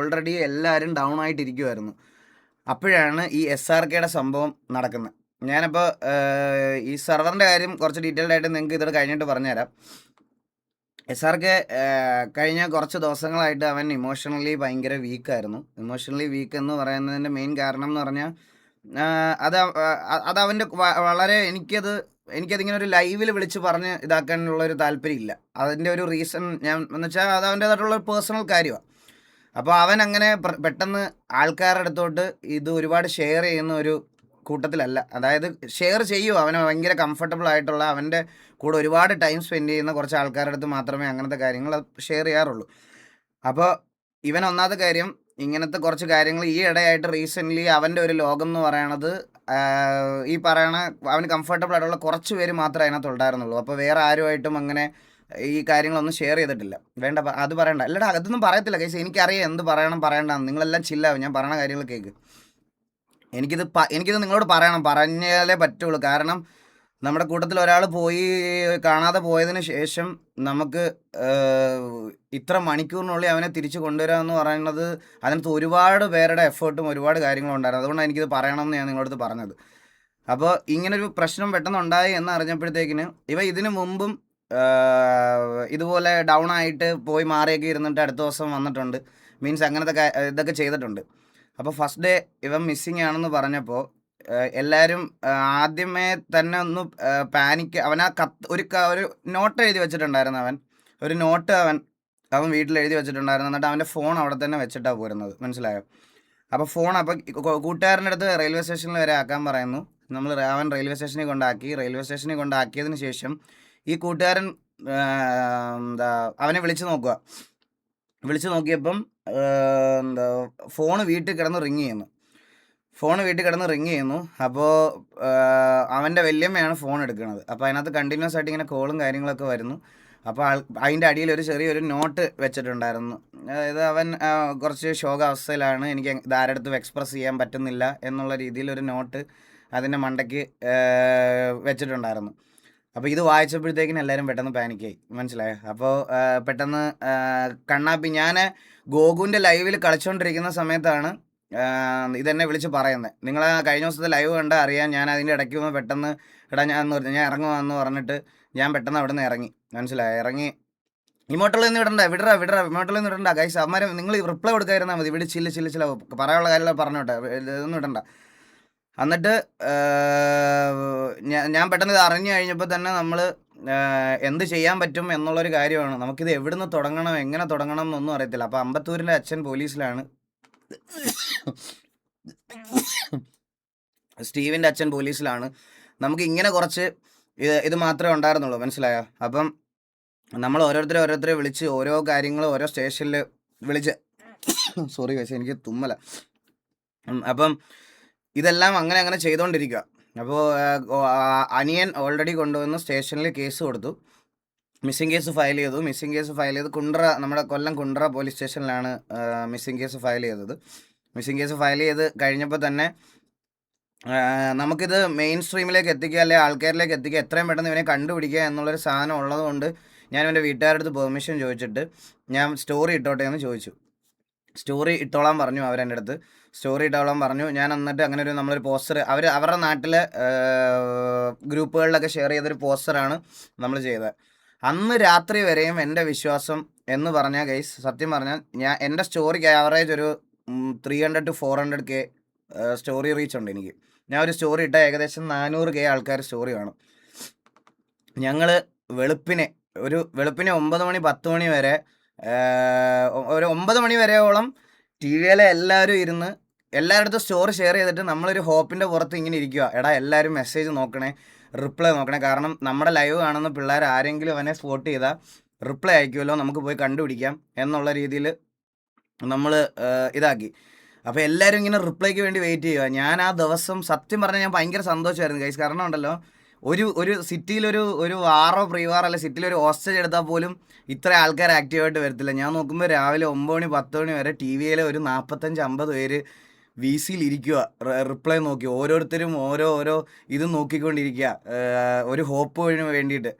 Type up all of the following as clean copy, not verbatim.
Already എല്ലാവരും down ആയിട്ടിരിക്കുമായിരുന്നു. അപ്പോഴാണ് ഈ SRKയുടെ സംഭവം നടക്കുന്നത്. ഞാനപ്പോൾ ഈ സെർവറിൻ്റെ കാര്യം കുറച്ച് ഡീറ്റെയിൽഡ് ആയിട്ട് നിങ്ങൾക്ക് ഇതോട് കഴിഞ്ഞിട്ട് പറഞ്ഞുതരാം. SRK കഴിഞ്ഞ കുറച്ച് ദിവസങ്ങളായിട്ട് അവൻ ഇമോഷണലി ഭയങ്കര വീക്കായിരുന്നു. ഇമോഷണലി വീക്ക് എന്ന് പറയുന്നതിൻ്റെ മെയിൻ കാരണം എന്ന് പറഞ്ഞാൽ അത് അവൻ്റെ വളരെ എനിക്കതിങ്ങനെ ഒരു ലൈവിൽ വിളിച്ച് പറഞ്ഞ് ഇതാക്കാനുള്ളൊരു താല്പര്യമില്ല. അതിൻ്റെ ഒരു റീസൺ എന്ന് വെച്ചാൽ അത് അവൻ്റേതായിട്ടുള്ള പേഴ്സണൽ കാര്യമാണ്. അപ്പോൾ അവൻ അങ്ങനെ പെട്ടെന്ന് ആൾക്കാരുടെ അടുത്തോട്ട് ഇത് ഒരുപാട് ഷെയർ ചെയ്യുന്ന ഒരു കൂട്ടത്തിലല്ല. അതായത് ഷെയർ ചെയ്യുമോ, അവന് ഭയങ്കര കംഫർട്ടബിൾ ആയിട്ടുള്ള അവൻ്റെ കൂടെ ഒരുപാട് ടൈം സ്പെൻഡ് ചെയ്യുന്ന കുറച്ച് ആൾക്കാരുടെ അടുത്ത് മാത്രമേ അങ്ങനത്തെ കാര്യങ്ങൾ ഷെയർ ചെയ്യാറുള്ളൂ. അപ്പോൾ ഇവൻ ഒന്നാമത്തെ കാര്യം ഇങ്ങനത്തെ കുറച്ച് കാര്യങ്ങൾ ഈ ഇടയായിട്ട് റീസെൻ്റ്ലി അവൻ്റെ ഒരു ലോകം എന്ന് പറയണത് ഈ പറയണ അവന് കംഫർട്ടബിൾ ആയിട്ടുള്ള കുറച്ച് പേര് മാത്രമേ അതിനകത്ത് ഉണ്ടായിരുന്നുള്ളൂ. അപ്പോൾ വേറെ ആരുമായിട്ടും അങ്ങനെ ഈ കാര്യങ്ങളൊന്നും ഷെയർ ചെയ്തിട്ടില്ല. വേണ്ട, അത് പറയണ്ട. അല്ലടാ, അതൊന്നും പറയത്തില്ല കേസ്. എനിക്കറിയാം എന്ത് പറയണം പറയണ്ടെന്ന്. നിങ്ങളെല്ലാം ചില്ലാവും, ഞാൻ പറയണ കാര്യങ്ങൾ കേൾക്ക്. എനിക്കിത് നിങ്ങളോട് പറഞ്ഞാലേ പറ്റുള്ളൂ. കാരണം നമ്മുടെ കൂട്ടത്തിൽ ഒരാൾ പോയി കാണാതെ പോയതിന് ശേഷം നമുക്ക് ഇത്ര മണിക്കൂറിനുള്ളിൽ അവനെ തിരിച്ചു കൊണ്ടുവരിക എന്ന് പറയുന്നത് അതിനകത്ത് ഒരുപാട് പേരുടെ എഫേർട്ടും ഒരുപാട് കാര്യങ്ങളും ഉണ്ടായിരുന്നു. അതുകൊണ്ടാണ് എനിക്കിത് പറയണമെന്ന് ഞാൻ നിങ്ങളടുത്ത് പറഞ്ഞത്. അപ്പോൾ ഇങ്ങനൊരു പ്രശ്നം പെട്ടെന്ന് ഉണ്ടായി എന്ന് അറിഞ്ഞപ്പോഴത്തേക്കിന് ഇതിനു മുമ്പും ഇതുപോലെ ഡൗൺ ആയിട്ട് പോയി മാറിയൊക്കെ ഇരുന്നിട്ട് അടുത്ത ദിവസം വന്നിട്ടുണ്ട്. മീൻസ് അങ്ങനത്തെ ഇതൊക്കെ ചെയ്തിട്ടുണ്ട്. അപ്പോൾ ഫസ്റ്റ് ഡേ ഇവൻ മിസ്സിങ് ആണെന്ന് പറഞ്ഞപ്പോൾ എല്ലാവരും ആദ്യമേ തന്നെ ഒന്ന് പാനിക്ക്. അവൻ ഒരു നോട്ട് എഴുതി വെച്ചിട്ടുണ്ടായിരുന്നു. ഒരു നോട്ട് അവൻ വീട്ടിൽ എഴുതി വെച്ചിട്ടുണ്ടായിരുന്നു. എന്നിട്ട് അവൻ്റെ ഫോൺ അവിടെ തന്നെ വെച്ചിട്ടാണ് പോരുന്നത്, മനസ്സിലായോ? അപ്പോൾ കൂട്ടുകാരൻ്റെ അടുത്ത് റെയിൽവേ സ്റ്റേഷനിൽ വരെ ആക്കാൻ പറയുന്നു. അവൻ റെയിൽവേ സ്റ്റേഷനിൽ കൊണ്ടാക്കി. റെയിൽവേ സ്റ്റേഷനിൽ കൊണ്ടാക്കിയതിന് ശേഷം ഈ കൂട്ടുകാരൻ അവനെ വിളിച്ച് നോക്കിയപ്പം ഫോണ് വീട്ടിൽ കിടന്ന് റിങ് ചെയ്യുന്നു. അപ്പോൾ അവൻ്റെ വല്യമ്മയാണ് ഫോൺ എടുക്കുന്നത്. അപ്പോൾ അതിനകത്ത് കണ്ടിന്യൂസ് ആയിട്ട് ഇങ്ങനെ കോളും കാര്യങ്ങളൊക്കെ വരുന്നു. അപ്പോൾ അതിൻ്റെ അടിയിൽ ഒരു ചെറിയൊരു നോട്ട് വെച്ചിട്ടുണ്ടായിരുന്നു. അതായത് അവൻ കുറച്ച് ശോകാവസ്ഥയിലാണ്, എനിക്ക് ഇതാരടുത്തും എക്സ്പ്രസ് ചെയ്യാൻ പറ്റുന്നില്ല എന്നുള്ള രീതിയിലൊരു നോട്ട് അതിൻ്റെ മണ്ടയ്ക്ക് വെച്ചിട്ടുണ്ടായിരുന്നു. അപ്പോൾ ഇത് വായിച്ചപ്പോഴത്തേക്കിനും എല്ലാവരും പെട്ടെന്ന് പാനിക്കായി, മനസ്സിലായോ? അപ്പോൾ പെട്ടെന്ന് കണ്ണാപ്പി, ഞാൻ ഗോകുവിൻ്റെ ലൈവിൽ കളിച്ചുകൊണ്ടിരിക്കുന്ന സമയത്താണ് ഇതെന്നെ വിളിച്ച് പറയുന്നത്. നിങ്ങൾ കഴിഞ്ഞ ദിവസത്തെ ലൈവ് കണ്ടാൽ അറിയാൻ. ഞാൻ അതിൻ്റെ ഇടയ്ക്ക് വന്ന് പെട്ടെന്ന് ഞാൻ ഇറങ്ങുവാന്ന് പറഞ്ഞിട്ട് ഞാൻ പെട്ടെന്ന് അവിടെ നിന്ന് ഇറങ്ങി, മനസ്സിലായോ? ഇറങ്ങി ഇമോട്ടൊന്നും ഇടണ്ട, ഇമോട്ടൊന്നും ഇടണ്ട ഗൈസ്. അവന്മാരെ നിങ്ങൾ റിപ്ലൈ കൊടുക്കാതിരുന്നാൽ മതി. ഇവിടെ ചില്ല പറയാനുള്ള കാര്യങ്ങൾ പറഞ്ഞോട്ടെ, ഇതൊന്നും ഇടണ്ട. എന്നിട്ട് ഞാൻ പെട്ടെന്ന് ഇത് അറിഞ്ഞു കഴിഞ്ഞപ്പോൾ തന്നെ നമ്മൾ എന്ത് ചെയ്യാൻ പറ്റും എന്നുള്ളൊരു കാര്യമാണ്. നമുക്കിത് എവിടുന്ന് തുടങ്ങണം, എങ്ങനെ തുടങ്ങണം എന്നൊന്നും അറിയത്തില്ല. അപ്പോൾ അമ്പത്തൂരിൻ്റെ അച്ഛൻ പോലീസിലാണ്, സ്റ്റീവിൻ്റെ അച്ഛൻ പോലീസിലാണ്. നമുക്ക് ഇങ്ങനെ കുറച്ച് ഇത് മാത്രമേ ഉണ്ടായിരുന്നുള്ളൂ, മനസ്സിലായോ? അപ്പം നമ്മൾ ഓരോരുത്തരെ വിളിച്ച് ഓരോ കാര്യങ്ങൾ ഓരോ സ്റ്റേഷനിൽ വിളിച്ച് സോറി ഗൈസ്, എനിക്ക് തുമ്മല. അപ്പം ഇതെല്ലാം അങ്ങനെ ചെയ്തുകൊണ്ടിരിക്കുക. അപ്പോൾ അനിയൻ ഓൾറെഡി കൊണ്ടുവന്ന് സ്റ്റേഷനിൽ കേസ് കൊടുത്തു. മിസ്സിംഗ് കേസ് ഫയൽ ചെയ്ത് നമ്മുടെ കൊല്ലം കുണ്ട്ര പോലീസ് സ്റ്റേഷനിലാണ് മിസ്സിംഗ് കേസ് ഫയൽ ചെയ്തത്. മിസ്സിംഗ് കേസ് ഫയൽ ചെയ്ത് കഴിഞ്ഞപ്പോൾ തന്നെ നമുക്കിത് മെയിൻ സ്ട്രീമിലേക്ക് എത്തിക്കുക, അല്ലെങ്കിൽ ആൾക്കാരിലേക്ക് എത്തിക്കുക, എത്രയും പെട്ടെന്ന് ഇവനെ കണ്ടുപിടിക്കുക എന്നുള്ളൊരു സാധനം ഉള്ളതുകൊണ്ട് ഞാൻ എൻ്റെ വീട്ടുകാരുടെ അടുത്ത് പെർമിഷൻ ചോദിച്ചിട്ട് ഞാൻ സ്റ്റോറി ഇട്ടോട്ടെ എന്ന് ചോദിച്ചു. സ്റ്റോറി ഇട്ടോളാൻ പറഞ്ഞു അവരെൻ്റെ അടുത്ത്. ഞാൻ എന്നിട്ട് അങ്ങനെ നമ്മളൊരു പോസ്റ്റർ അവരുടെ നാട്ടിലെ ഗ്രൂപ്പുകളിലൊക്കെ ഷെയർ ചെയ്തൊരു പോസ്റ്ററാണ് നമ്മൾ ചെയ്തത്. അന്ന് രാത്രി വരെയും എൻ്റെ വിശ്വാസം എന്ന് പറഞ്ഞാൽ ഗൈസ്, സത്യം പറഞ്ഞാൽ എൻ്റെ സ്റ്റോറിക്ക് ആവറേജ് ഒരു 300 to 400K സ്റ്റോറി റീച്ച് ഉണ്ട് എനിക്ക്. ഞാൻ ഒരു സ്റ്റോറി ഇട്ടാൽ ഏകദേശം 400K ആൾക്കാർ സ്റ്റോറി കാണും. ഞങ്ങൾ വെളുപ്പിനെ 9 മണി 10 മണി വരെ, ഒരു 9 മണി വരെയോളം ടി വിയിലെ എല്ലാവരും ഇരുന്ന് എല്ലായിടത്തും സ്റ്റോറി ഷെയർ ചെയ്തിട്ട് നമ്മളൊരു ഹോപ്പിൻ്റെ പുറത്ത് ഇങ്ങനെ ഇരിക്കുക. എടാ എല്ലാവരും മെസ്സേജ് നോക്കണേ, റിപ്ലൈ നോക്കണേ. കാരണം നമ്മുടെ ലൈവ് കാണുന്ന പിള്ളേർ ആരെങ്കിലും അവനെ സ്പോട്ട് ചെയ്താൽ റിപ്ലൈ അയക്കുമല്ലോ, നമുക്ക് പോയി കണ്ടുപിടിക്കാം എന്നുള്ള രീതിയിൽ നമ്മൾ ഇതാക്കി. അപ്പോൾ എല്ലാവരും ഇങ്ങനെ റിപ്ലൈക്ക് വേണ്ടി വെയിറ്റ് ചെയ്യുക. ഞാൻ ആ ദിവസം സത്യം പറഞ്ഞാൽ ഞാൻ ഭയങ്കര സന്തോഷമായിരുന്നു ഗൈസ്. കാരണം ഉണ്ടല്ലോ, ഒരു സിറ്റിയിലൊരു വാറോ പ്രീ വാറോ അല്ല, സിറ്റിയിലൊരു ഹോസ്റ്റേജ് എടുത്താൽ പോലും ഇത്ര ആൾക്കാർ ആക്റ്റീവായിട്ട് വരത്തില്ല. ഞാൻ നോക്കുമ്പോൾ രാവിലെ 9 മണി 10 മണി വരെ ടി വിയിൽ ഒരു 45-50 പേര് വി സിയിൽ ഇരിക്കുക, റിപ്ലൈ നോക്കി. ഓരോരുത്തരും ഓരോ ഇത് നോക്കിക്കൊണ്ടിരിക്കുക, ഒരു ഹോപ്പ് വേണ്ടിയിട്ട്.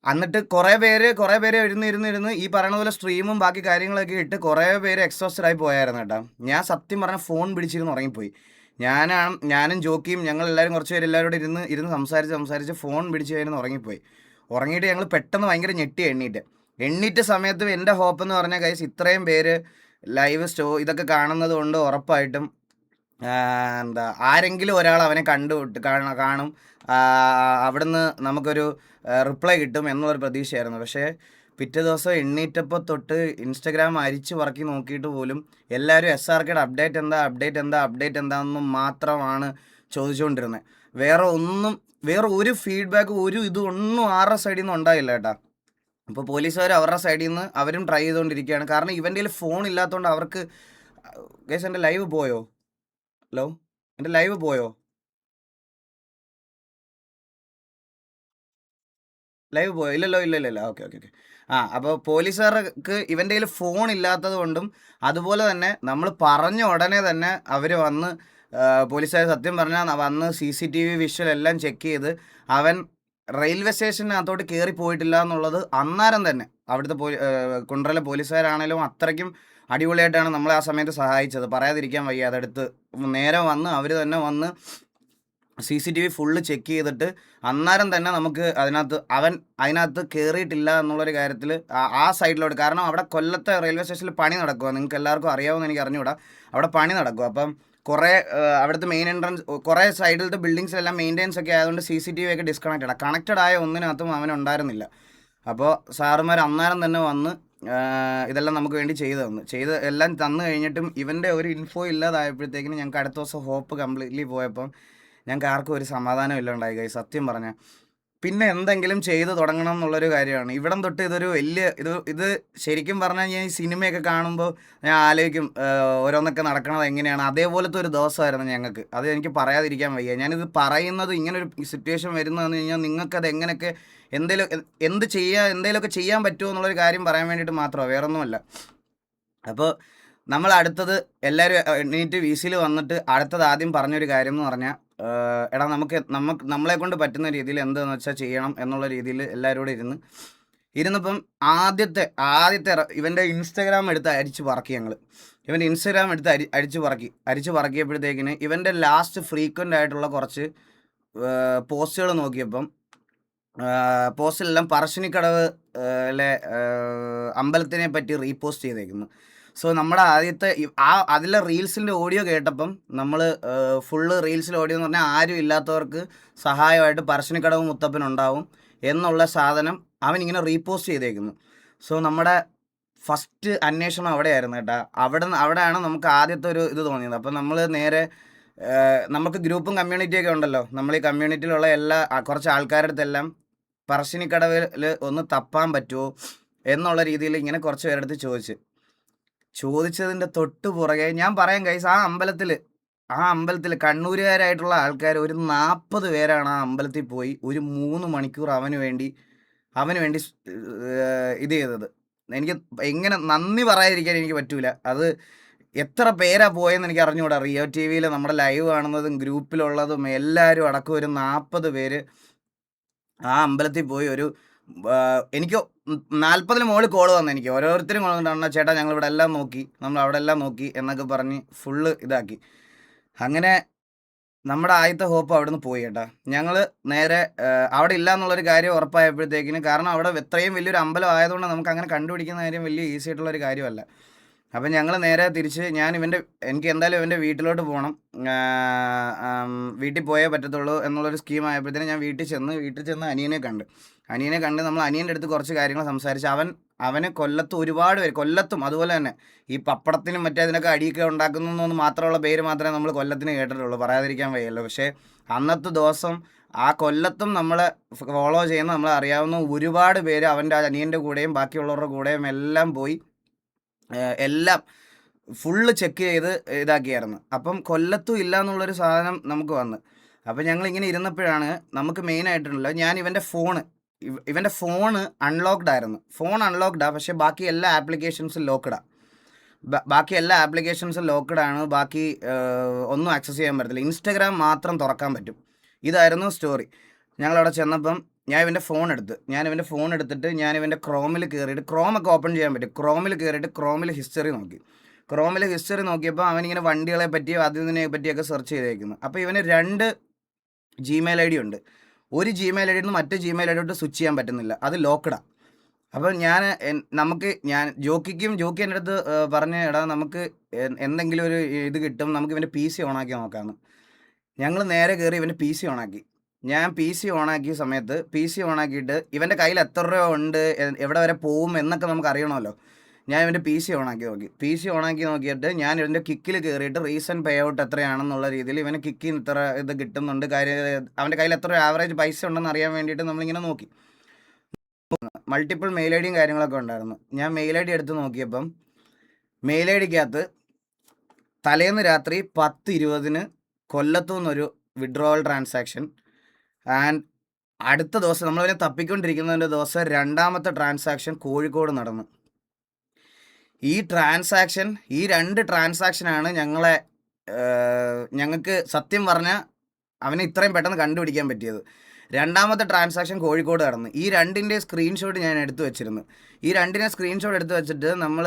എന്നിട്ട് കുറേ പേര് ഇരുന്ന് ഈ പറയുന്ന പോലെ സ്ട്രീമും ബാക്കി കാര്യങ്ങളൊക്കെ ഇട്ട് കുറേ പേര് എക്സോസ്റ്റഡ് ആയി പോയായിരുന്നു കേട്ടോ. ഞാൻ സത്യം പറഞ്ഞാൽ ഫോൺ പിടിച്ചിരുന്ന് ഉറങ്ങിപ്പോയി. ഞാനും ജോക്കിയും ഞങ്ങൾ എല്ലാവരും കുറച്ച് പേര് എല്ലാവരും കൂടെ ഇരുന്ന് സംസാരിച്ച് ഫോൺ പിടിച്ച് കഴിഞ്ഞ് ഉറങ്ങിപ്പോയി. ഉറങ്ങിയിട്ട് ഞങ്ങൾ പെട്ടെന്ന് ഭയങ്കര ഞെട്ടി എണ്ണീറ്റ സമയത്ത് എൻ്റെ ഹോപ്പ് എന്ന് പറഞ്ഞാൽ ഗൈസ്, ഇത്രയും പേര് ലൈവ് ഇതൊക്കെ കാണുന്നത് കൊണ്ട് ഉറപ്പായിട്ടും എന്താ ആരെങ്കിലും ഒരാൾ അവനെ കാണും, അവിടുന്ന് നമുക്കൊരു റിപ്ലൈ കിട്ടും എന്നുള്ളൊരു പ്രതീക്ഷയായിരുന്നു. പക്ഷേ പിറ്റേ ദിവസം എണ്ണീറ്റപ്പോൾ തൊട്ട് ഇൻസ്റ്റഗ്രാം അരിച്ച് പറക്കി നോക്കിയിട്ട് പോലും എല്ലാവരും SRKയുടെ അപ്ഡേറ്റ് എന്താണെന്നും മാത്രമാണ് ചോദിച്ചുകൊണ്ടിരുന്നത്. വേറെ ഒരു ഫീഡ്ബാക്ക് ഇതൊന്നും ആരുടെ സൈഡിൽ നിന്ന് ഉണ്ടായില്ല കേട്ടോ. അപ്പോൾ പോലീസുകാർ അവരുടെ സൈഡിൽ നിന്ന് അവരും ട്രൈ ചെയ്തുകൊണ്ടിരിക്കുകയാണ്. കാരണം ഇവൻ്റെ കയ്യിൽ ഫോൺ ഇല്ലാത്തതുകൊണ്ട് അവർക്ക്. ഗൈസ്, എൻ്റെ ലൈവ് പോയോ? ഹലോ, എൻ്റെ ലൈവ് പോയോ? ലൈവ് പോയോ? ഇല്ലല്ലോ. ഓക്കെ. അപ്പോൾ പോലീസുകാർക്ക് ഇവൻ്റെ കയ്യിൽ ഫോൺ ഇല്ലാത്തത് കൊണ്ടും അതുപോലെ തന്നെ നമ്മൾ പറഞ്ഞ ഉടനെ തന്നെ അവർ വന്ന് പോലീസുകാർ സത്യം പറഞ്ഞാൽ വന്ന് CCTV വിഷ്വൽ എല്ലാം ചെക്ക് ചെയ്ത് അവൻ റെയിൽവേ സ്റ്റേഷനകത്തോട്ട് കയറി പോയിട്ടില്ല എന്നുള്ളത് അന്നേരം തന്നെ അവിടുത്തെ കുണ്ട്രയിലെ പോലീസുകാരാണേലും അത്രയ്ക്കും അടിപൊളിയായിട്ടാണ് നമ്മളെ ആ സമയത്ത് സഹായിച്ചത്. പറയാതിരിക്കാൻ വയ്യ. അതെടുത്ത് നേരെ വന്ന് അവർ തന്നെ വന്ന് CCTV ഫുള്ള് ചെക്ക് ചെയ്തിട്ട് അന്നേരം തന്നെ നമുക്ക് അതിനകത്ത് കയറിയിട്ടില്ല എന്നുള്ളൊരു കാര്യത്തിൽ ആ സൈഡിലോട്ട്. കാരണം അവിടെ കൊല്ലത്തെ റെയിൽവേ സ്റ്റേഷനിൽ പണി നടക്കുക, നിങ്ങൾക്ക് എല്ലാവർക്കും അറിയാവുമെന്ന് എനിക്ക് അറിഞ്ഞുകൂടാ. അവിടെ പണി നടക്കുക. അപ്പം കുറേ അവിടുത്തെ മെയിൻ എൻട്രൻസ് കുറേ സൈഡിലത്തെ ബിൽഡിങ്സിലെല്ലാം മെയിൻ്റെനൻസ് ഒക്കെ ആയതുകൊണ്ട് CCTV ഒക്കെ കണക്റ്റഡ് ആയ ഒന്നിനകത്തും അവനുണ്ടായിരുന്നില്ല. അപ്പോൾ സാറുമാർ അന്നേരം തന്നെ വന്ന് ഇതെല്ലാം നമുക്ക് വേണ്ടി ചെയ്ത് എല്ലാം തന്നു കഴിഞ്ഞിട്ടും ഇവൻ്റെ ഒരു ഇൻഫോ ഇല്ലാതായപ്പോഴത്തേക്കിന് ഞങ്ങൾക്ക് അടുത്ത ദിവസം ഹോപ്പ് കംപ്ലീറ്റ്ലി പോയപ്പം ഞങ്ങൾക്ക് ആർക്കും ഒരു സമാധാനം ഇല്ലാണ്ടായി ഗൈസ്, സത്യം പറഞ്ഞാൽ. പിന്നെ എന്തെങ്കിലും ചെയ്ത് തുടങ്ങണം എന്നുള്ളൊരു കാര്യമാണ്. ഇവിടം തൊട്ട് ഇതൊരു വലിയ ഇത് ശരിക്കും പറഞ്ഞാൽ ഞാൻ ഈ സിനിമയൊക്കെ കാണുമ്പോൾ ഞാൻ ആലോചിക്കും ഓരോന്നൊക്കെ നടക്കണത് എങ്ങനെയാണ്. അതേപോലത്തെ ഒരു ദിവസമായിരുന്നു ഞങ്ങൾക്ക്. അത് എനിക്ക് പറയാതിരിക്കാൻ വയ്യ. ഞാനിത് പറയുന്നത് ഇങ്ങനൊരു സിറ്റുവേഷൻ വരുന്നതെന്ന് കഴിഞ്ഞാൽ നിങ്ങൾക്കത് എങ്ങനെയൊക്കെ എന്തെങ്കിലുമൊക്കെ ചെയ്യാൻ പറ്റുമോ എന്നുള്ളൊരു കാര്യം പറയാൻ വേണ്ടിയിട്ട് മാത്രമാണ്, വേറൊന്നുമല്ല. അപ്പോൾ നമ്മൾ അടുത്തത് എല്ലാവരും എണ്ണീറ്റ് VCയിൽ വന്നിട്ട് അടുത്തത് ആദ്യം പറഞ്ഞൊരു കാര്യം എന്ന് പറഞ്ഞാൽ, എടാ നമ്മളെ കൊണ്ട് പറ്റുന്ന രീതിയിൽ എന്താണെന്ന് വെച്ചാൽ ചെയ്യണം എന്നുള്ള രീതിയിൽ എല്ലാവരും കൂടെ ഇരുന്നപ്പം ആദ്യത്തെ ഇവൻ്റെ ഇൻസ്റ്റഗ്രാം എടുത്ത് അരിച്ച് പറക്കി. ഇവൻ്റെ ഇൻസ്റ്റഗ്രാം എടുത്ത് അരിച്ച് പറക്കിയപ്പോഴത്തേക്കിന് ഇവൻ്റെ ലാസ്റ്റ് ഫ്രീക്വൻ്റ് ആയിട്ടുള്ള കുറച്ച് പോസ്റ്റുകൾ നോക്കിയപ്പം പോസ്റ്റിലെല്ലാം പറശ്ശിനിക്കടവ് അമ്പലത്തിനെ പറ്റി റീപോസ്റ്റ് ചെയ്തേക്കുന്നു. സോ നമ്മുടെ ആദ്യത്തെ അതിലെ റീൽസിൻ്റെ ഓഡിയോ കേട്ടപ്പം നമ്മൾ ഫുള്ള് റീൽസിൽ ഓഡിയോ എന്ന് പറഞ്ഞാൽ ആരും ഇല്ലാത്തവർക്ക് സഹായമായിട്ട് പറശ്ശിനിക്കടവ് മുത്തപ്പനുണ്ടാവും എന്നുള്ള സാധനം അവനിങ്ങനെ റീപോസ്റ്റ് ചെയ്തേക്കുന്നു. സോ നമ്മുടെ ഫസ്റ്റ് അന്വേഷണം അവിടെയായിരുന്നു കേട്ടോ. അവിടെയാണ് നമുക്ക് ആദ്യത്തെ ഒരു ഇത് തോന്നിയത്. അപ്പം നമ്മൾ നേരെ നമുക്ക് ഗ്രൂപ്പും കമ്മ്യൂണിറ്റിയൊക്കെ ഉണ്ടല്ലോ, നമ്മൾ ഈ കമ്മ്യൂണിറ്റിയിലുള്ള കുറച്ച് ആൾക്കാരുടെ അടുത്തെല്ലാം പറശ്ശിനിക്കടവിൽ ഒന്ന് തപ്പാൻ പറ്റുമോ എന്നുള്ള രീതിയിൽ ഇങ്ങനെ കുറച്ച് പേരെടുത്ത് ചോദിച്ചതിൻ്റെ തൊട്ട് പുറകെ ഞാൻ പറയാം ഗൈസ്, ആ അമ്പലത്തിൽ കണ്ണൂരുകാരായിട്ടുള്ള ആൾക്കാർ ഒരു 40 പേരാണ് ആ അമ്പലത്തിൽ പോയി ഒരു 3 മണിക്കൂർ അവന് വേണ്ടി ഇത് ചെയ്തത്. എനിക്ക് എങ്ങനെ നന്ദി പറയാതിരിക്കാൻ എനിക്ക് പറ്റൂല. അത് എത്ര പേരാ പോയെന്ന് എനിക്ക് അറിഞ്ഞുകൂടാ. റിയോ TV നമ്മുടെ ലൈവ് കാണുന്നതും ഗ്രൂപ്പിലുള്ളതും എല്ലാവരും അടക്കം ഒരു 40 പേര് ആ അമ്പലത്തിൽ പോയി. എനിക്ക് 40-ന് മുകളിൽ കോള് വന്നു. എനിക്ക് ഓരോരുത്തരും കൊണ്ടുവന്ന ചേട്ടാ ഞങ്ങൾ ഇവിടെ എല്ലാം നോക്കി, നമ്മൾ അവിടെ എല്ലാം നോക്കി എന്നൊക്കെ പറഞ്ഞ് ഫുള്ള് ഇതാക്കി. അങ്ങനെ നമ്മുടെ ആദ്യത്തെ ഹോപ്പ് അവിടെ നിന്ന് പോയി കേട്ടോ. ഞങ്ങൾ നേരെ അവിടെ ഇല്ല എന്നുള്ളൊരു കാര്യം ഉറപ്പായപ്പോഴത്തേക്കിന്, കാരണം അവിടെ എത്രയും വലിയൊരു അമ്പലം ആയതുകൊണ്ട് നമുക്ക് അങ്ങനെ കണ്ടുപിടിക്കുന്ന കാര്യം വലിയ ഈസി ആയിട്ടുള്ളൊരു കാര്യമല്ല. അപ്പം ഞങ്ങൾ നേരെ തിരിച്ച് എനിക്ക് എന്തായാലും ഇവൻ്റെ വീട്ടിലോട്ട് പോകണം, വീട്ടിൽ പോയേ പറ്റത്തുള്ളൂ എന്നുള്ളൊരു സ്കീം ആയപ്പോഴത്തേനും ഞാൻ വീട്ടിൽ ചെന്ന് അനിയനെ കണ്ട് നമ്മൾ അനിയൻ്റെ അടുത്ത് കുറച്ച് കാര്യങ്ങൾ സംസാരിച്ച് അവന് കൊല്ലത്ത് ഒരുപാട് പേര്, കൊല്ലത്തും അതുപോലെ തന്നെ ഈ പപ്പടത്തിനും മറ്റേതിനൊക്കെ അടിയൊക്കെ ഉണ്ടാക്കുന്നതെന്ന് മാത്രമുള്ള പേര് മാത്രമേ നമ്മൾ കൊല്ലത്തിന് കേട്ടിട്ടുള്ളൂ, പറയാതിരിക്കാൻ വയ്യല്ലോ. പക്ഷേ അന്നത്തെ ദിവസം ആ കൊല്ലത്തും നമ്മളെ ഫോളോ ചെയ്യുന്ന നമ്മളെ അറിയാവുന്ന ഒരുപാട് പേര് അവൻ്റെ അനിയൻ്റെ കൂടെയും ബാക്കിയുള്ളവരുടെ കൂടെയും എല്ലാം പോയി എല്ലാം ഫുള്ള് ചെക്ക് ചെയ്ത് ഇതാക്കിയായിരുന്നു. അപ്പം കൊല്ലത്തും ഇല്ല എന്നുള്ളൊരു സാധനം നമുക്ക് വന്ന്. അപ്പം ഞങ്ങളിങ്ങനെ ഇരുന്നപ്പോഴാണ് നമുക്ക് മെയിനായിട്ടുണ്ടല്ലോ, ഞാൻ ഇവൻ്റെ ഫോണ് അൺലോക്ക്ഡ് ആയിരുന്നു. ഫോൺ അൺലോക്ക്ഡാണ്, പക്ഷേ ബാക്കി എല്ലാ ആപ്ലിക്കേഷൻസും ലോക്ക്ഡാണ്. ബാക്കി ഒന്നും ആക്സസ് ചെയ്യാൻ പറ്റത്തില്ല. ഇൻസ്റ്റഗ്രാം മാത്രം തുറക്കാൻ പറ്റും. ഇതായിരുന്നു സ്റ്റോറി. ഞങ്ങളവിടെ ചെന്നപ്പം ഞാൻ ഇവൻ്റെ ഫോൺ എടുത്തിട്ട് ഞാൻ ഇവൻ്റെ ക്രോമിൽ കയറിയിട്ട് ക്രോമൊക്കെ ഓപ്പൺ ചെയ്യാൻ പറ്റും. ക്രോമിൽ കയറിയിട്ട് ക്രോമിൽ ഹിസ്റ്ററി നോക്കിയപ്പോൾ അവനിങ്ങനെ വണ്ടികളെ പറ്റിയോ അതിനെ പറ്റിയൊക്കെ സെർച്ച് ചെയ്തേക്കുന്നു. അപ്പോൾ ഇവന് 2 ജിമെയിൽ ഐ ഡി ഉണ്ട്. ഒരു ജിമെയിൽ ഐ ഡിയിൽ നിന്ന് മറ്റേ ജിമെയിൽ ഐ ഡിയോട്ട് സ്വിച്ച് ചെയ്യാൻ പറ്റുന്നില്ല, അത് ലോക്ക്ഡാണ്. അപ്പോൾ ജോക്കി എൻ്റെ അടുത്ത് പറഞ്ഞ്, എടാ നമുക്ക് എന്തെങ്കിലും ഒരു ഇത് കിട്ടും, നമുക്ക് ഇവൻ്റെ PC ഓണാക്കി നോക്കാമെന്ന്. ഞങ്ങൾ നേരെ കയറി ഇവൻ്റെ PC ഓണാക്കി. ഞാൻ PC ഓണാക്കിയ സമയത്ത് PC ഓണാക്കിയിട്ട് ഇവൻ്റെ കയ്യിൽ എത്ര രൂപ ഉണ്ട്, എവിടെ വരെ പോകും എന്നൊക്കെ നമുക്ക് അറിയണമല്ലോ. ഞാൻ ഇവൻ്റെ PC ഓണാക്കി നോക്കിയിട്ട് ഞാൻ ഇവൻ്റെ കിക്കിൽ കയറിയിട്ട് റീസെൻറ്റ് പേ ഔട്ട് എത്രയാണെന്നുള്ള രീതിയിൽ ഇവന് കിക്കിന് ഇത്ര ഇത് കിട്ടുന്നുണ്ട്, അവൻ്റെ കയ്യിൽ എത്ര ആവറേജ് പൈസ ഉണ്ടെന്ന് അറിയാൻ വേണ്ടിയിട്ട് നമ്മളിങ്ങനെ നോക്കി. മൾട്ടിപ്പിൾ മെയിൽ ഐ ഡിയും കാര്യങ്ങളൊക്കെ ഉണ്ടായിരുന്നു. ഞാൻ മെയിൽ ഐ ഡി എടുത്ത് നോക്കിയപ്പം മെയിൽ ഐ ഡിക്കകത്ത് തലേന്ന് രാത്രി 10:20 കൊല്ലത്തു നിന്നൊരു വിഡ്രോവൽ ട്രാൻസാക്ഷൻ, ആൻഡ് അടുത്ത ദിവസം നമ്മളതിനെ തപ്പിക്കൊണ്ടിരിക്കുന്നതിൻ്റെ ദിവസം 2ാമത്തെ ട്രാൻസാക്ഷൻ കോഴിക്കോട് നടന്നു. ഈ 2 ട്രാൻസാക്ഷനാണ് ഞങ്ങൾക്ക് സത്യം പറഞ്ഞാൽ അവനെ ഇത്രയും പെട്ടെന്ന് കണ്ടുപിടിക്കാൻ പറ്റിയത്. 2ാമത്തെ ട്രാൻസാക്ഷൻ കോഴിക്കോട് നടന്നു. ഈ 2ൻ്റെ സ്ക്രീൻഷോട്ട് ഞാൻ എടുത്തു വെച്ചിരുന്നു. ഈ 2നെ സ്ക്രീൻഷോട്ട് എടുത്ത് വെച്ചിട്ട് നമ്മൾ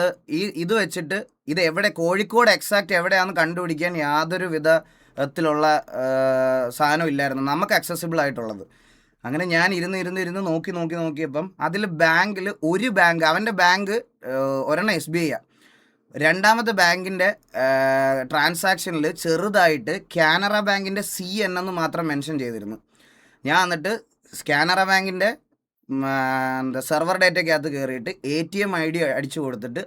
ഇത് വെച്ചിട്ട് ഇത് എവിടെ, കോഴിക്കോട് എക്സാക്റ്റ് എവിടെയാണെന്ന് കണ്ടുപിടിക്കാൻ യാതൊരു വിധത്തിലുള്ള സാധനം ഇല്ലായിരുന്നു നമുക്ക് അക്സസിബിൾ ആയിട്ടുള്ളത്. അങ്ങനെ ഞാൻ ഇരുന്ന് നോക്കിയപ്പം അതിൽ ബാങ്കിൽ അവൻ്റെ ബാങ്ക് ഒരെണ്ണം SBI ആണ്. 2ാമത്തെ ബാങ്കിൻ്റെ ട്രാൻസാക്ഷനിൽ ചെറുതായിട്ട് കാനറ ബാങ്കിൻ്റെ CN എന്ന് മാത്രം മെൻഷൻ ചെയ്തിരുന്നു. ഞാൻ എന്നിട്ട് കാനറ ബാങ്കിൻ്റെ സെർവർ ഡേറ്റയ്ക്കകത്ത് കയറിയിട്ട് ATM ID അടിച്ചു കൊടുത്തിട്ട്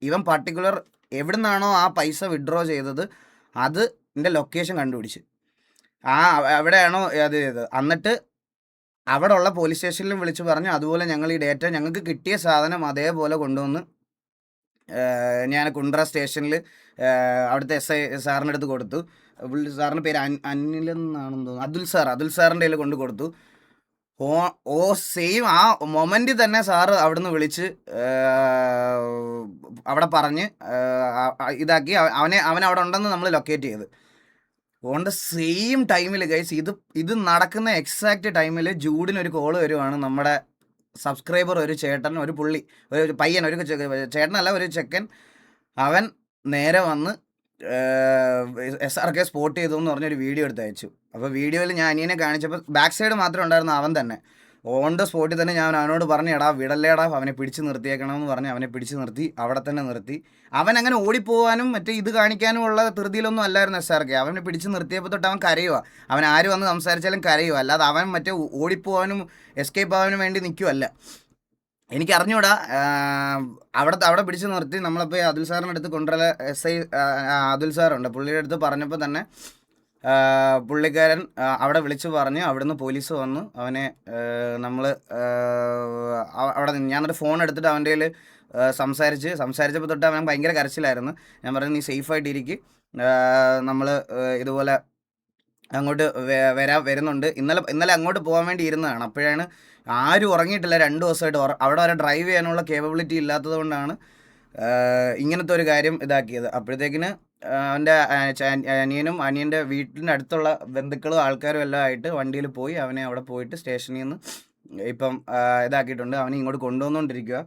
ഇവൻ പർട്ടിക്കുലർ എവിടെ നിന്നാണോ ആ പൈസ വിഡ്രോ ചെയ്തത് അതിൻ്റെ ലൊക്കേഷൻ കണ്ടുപിടിച്ച് എവിടെയാണോ അത് ചെയ്തത്. എന്നിട്ട് അവിടെ ഉള്ള പോലീസ് സ്റ്റേഷനിലും വിളിച്ച് പറഞ്ഞു, അതുപോലെ ഞങ്ങൾ ഈ ഡേറ്റ ഞങ്ങൾക്ക് കിട്ടിയ സാധനം അതേപോലെ കൊണ്ടുവന്ന് ഞാൻ കുണ്ട്ര സ്റ്റേഷനിൽ അവിടുത്തെ SI സാറിൻ്റെ അടുത്ത് കൊടുത്തു. സാറിൻ്റെ പേര് അനിലെന്നാണെന്ന് തോന്നുന്നു, അതുൽ സാറിൻ്റെ കയ്യിൽ കൊണ്ട് കൊടുത്തു. സെയിം ആ മൊമെൻറ്റിൽ തന്നെ സാറ് അവിടുന്ന് വിളിച്ച് അവിടെ പറഞ്ഞ് ഇതാക്കി അവൻ അവിടെ ഉണ്ടെന്ന് നമ്മൾ ലൊക്കേറ്റ് ചെയ്ത്. അതുകൊണ്ട് സെയിം ടൈമിൽ ഗൈസ് ഇത് നടക്കുന്ന എക്സാക്റ്റ് ടൈമിൽ ജൂഡിനൊരു കോള് വരുവാണ്. നമ്മുടെ സബ്സ്ക്രൈബർ ഒരു ചേട്ടൻ, ഒരു പയ്യൻ, ഒരു ചേട്ടനല്ല ഒരു ചെക്കൻ, അവൻ നേരെ വന്ന് SRK സ്പോട്ട് ചെയ്തു എന്ന് പറഞ്ഞൊരു വീഡിയോ എടുത്ത് അയച്ചു. അപ്പോൾ വീഡിയോയിൽ ഞാൻ അനിയനെ കാണിച്ചപ്പോൾ ബാക്ക് സൈഡ് മാത്രമേ ഉണ്ടായിരുന്നു, അവൻ തന്നെ ഓൺ ദ സ്പോട്ടിൽ തന്നെ ഞാൻ അവനോട് പറഞ്ഞു, എടാ വിടല്ലേടാ, അവനെ പിടിച്ച് നിർത്തിയേക്കണമെന്ന് പറഞ്ഞ് അവനെ പിടിച്ച് നിർത്തി, അവിടെ തന്നെ നിർത്തി. അവൻ അങ്ങനെ ഓടിപ്പോവാനും ഇത് കാണിക്കാനും ഉള്ള ധൃതിയിലൊന്നും അല്ലായിരുന്നു SRK. അവനെ പിടിച്ച് നിർത്തിയപ്പോൾ തൊട്ട് അവൻ കരയുക, അവൻ ആര് വന്ന് സംസാരിച്ചാലും കരയുക, അല്ലാതെ അവൻ ഓടിപ്പോവാനും എസ്കേപ്പ് ആവാനും വേണ്ടി നിൽക്കുമല്ല. എനിക്കറിഞ്ഞൂടാ. അവിടെ പിടിച്ച് നിർത്തി. നമ്മളിപ്പോൾ അതുൽ സാറിൻ്റെ അടുത്ത് കൊണ്ടുവരല SI അതുൽ സാറുണ്ട്, പുള്ളിയുടെ അടുത്ത് പറഞ്ഞപ്പോൾ തന്നെ പുള്ളിക്കാരൻ അവിടെ വിളിച്ച് പറഞ്ഞ് അവിടുന്ന് പോലീസ് വന്നു. അവനെ നമ്മൾ അവിടെ ഞാൻ എന്നിട്ട് ഫോൺ എടുത്തിട്ട് അവൻ്റെ കയ്യിൽ സംസാരിച്ചപ്പോൾ തൊട്ട് അവൻ ഭയങ്കര കരച്ചിലായിരുന്നു. ഞാൻ പറഞ്ഞു, നീ സേഫായിട്ടിരിക്കും, നമ്മൾ ഇതുപോലെ അങ്ങോട്ട് വരുന്നുണ്ട്. ഇന്നലെ അങ്ങോട്ട് പോകാൻ വേണ്ടി ഇരുന്നതാണ്. അപ്പോഴാണ് ആരും ഉറങ്ങിയിട്ടില്ല, 2 ദിവസമായിട്ട് അവിടെ വരെ ഡ്രൈവ് ചെയ്യാനുള്ള കേപ്പബിലിറ്റി ഇല്ലാത്തത് കൊണ്ടാണ് ഇങ്ങനത്തെ ഒരു കാര്യം ഇതാക്കിയത്. അപ്പോഴത്തേക്കിന് അവൻ്റെ അനിയൻ്റെ വീട്ടിൻ്റെ അടുത്തുള്ള ബന്ധുക്കളും ആൾക്കാരും എല്ലാം ആയിട്ട് വണ്ടിയിൽ പോയി അവനെ അവിടെ പോയിട്ട് സ്റ്റേഷനിൽ നിന്ന് ഇപ്പം ഇതാക്കിയിട്ടുണ്ട്. അവനെ ഇങ്ങോട്ട് കൊണ്ടുവന്നുകൊണ്ടിരിക്കുക.